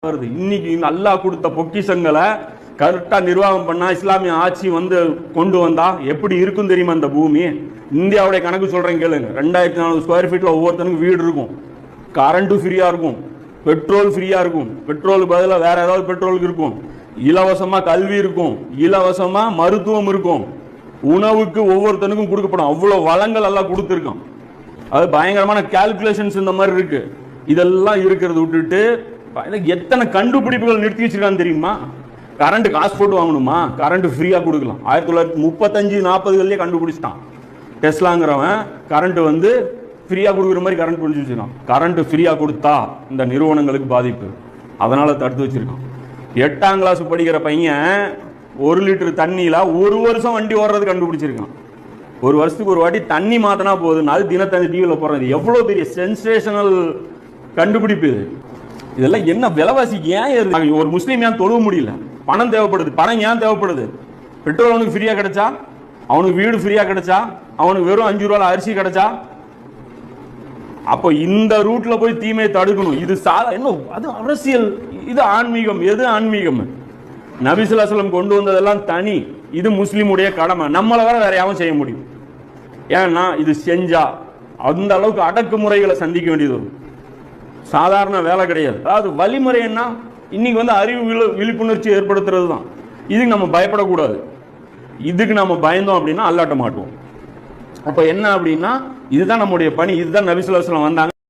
வருது. இன்னைக்கு அல்லாஹ் கொடுத்த பொக்கிஷங்களை கரெக்டா நிர்வாகம் பண்ணா, இஸ்லாமிய ஆட்சி வந்து கொண்டு வந்தா எப்படி இருக்கும் தெரியுமா? அந்த பூமி இந்தியாவுடைய கணக்கு சொல்றேன் கேளுங்க. 2400 ஸ்கொயர் ஃபீட்ல ஒவ்வொருத்தனுக்கும் வீடு இருக்கும், கரண்ட் ஃப்ரீயா இருக்கும், பெட்ரோல் ஃப்ரீயா இருக்கும், பெட்ரோலுக்கு பதிலாக வேற ஏதாவது பெட்ரோலுக்கு இருக்கும், இலவசமா கல்வி இருக்கும், இலவசமா மருத்துவம் இருக்கும், உணவுக்கு ஒவ்வொருத்தனுக்கும் கொடுக்கப்படும். அவ்வளவு வளங்கள் எல்லாம் கொடுத்துருக்கோம். அது பயங்கரமான கால்குலேஷன்ஸ் இந்த மாதிரி இருக்கு. இதெல்லாம் இருக்கிறத விட்டுட்டு எத்தனை கண்டுபிடிப்புகள் நிறுத்தி வச்சிருக்கான்னு தெரியுமா? கரண்ட் காசு போட்டு வாங்கணுமா? கரண்ட் ஃப்ரீயா கொடுக்கலாம். 1935-40களிலே கண்டுபிடிச்சிட்டான். டெஸ்லாங்கிறவன் கரண்ட் வந்து ஃப்ரீயா கொடுக்குற மாதிரி கரண்ட் பிடிச்சி வச்சிருக்கான். கரண்ட் ஃப்ரீயா கொடுத்தா இந்த நிறுவனங்களுக்கு பாதிப்பு, அதனால தடுத்து வச்சிருக்கான். 8ஆம் கிளாஸ் படிக்கிற பையன் 1 லிட்டர் தண்ணியில 1 வருஷம் வண்டி ஓடுறது கண்டுபிடிச்சிருக்கான். 1 வருஷத்துக்கு ஒரு வாட்டி தண்ணி மாத்தினா போதும், அது தினத்தந்தி டிவியில் போடுறது. எவ்வளவு பெரிய சென்சேஷனல் கண்டுபிடிப்பு இது. இதெல்லாம் என்ன விலைவாசிக்கு ஏன் ஏறுது? ஒரு முஸ்லீம் ஏன் தொழுவ முடியல? பணம் தேவைப்படுது. பணம் ஏன் தேவைப்படுது? பெட்ரோல் அவனுக்கு ஃப்ரீயா கிடைச்சா, அவனுக்கு வீடு ஃப்ரீயா கிடைச்சா, அவனுக்கு வெறும் 5 ரூபாய் அரிசி கிடைச்சா, அப்போ இந்த ரூட்ல போய் தீமையை தடுக்கணும். இது என்ன? அது அரசியல், இது ஆன்மீகம். எது ஆன்மீகம்? நபி ஸல்லல்லாஹு அலைஹி வஸல்லம் கொண்டு வந்ததெல்லாம் தனி. இது முஸ்லீமுடைய கடமை. நம்மளை வேற யாரும் செய்ய முடியும்? ஏன்னா இது செஞ்சா அந்த அளவுக்கு அடக்குமுறைகளை சந்திக்க வேண்டியது வரும். சாதாரண வேலை கிடையாது. அதாவது வழிமுறை என்ன? இன்னைக்கு வந்து அறிவு விழிப்புணர்ச்சி ஏற்படுத்துறது தான். இதுக்கு நம்ம பயப்படக்கூடாது. இதுக்கு நம்ம பயந்தோம் அப்படின்னா அல்லாட்ட மாட்டுவோம். அப்ப என்ன அப்படின்னா, இதுதான் நம்முடைய பணி. இதுதான் நபி ஸல்லல்லாஹு அலைஹி வஸல்லம் வந்தாங்க.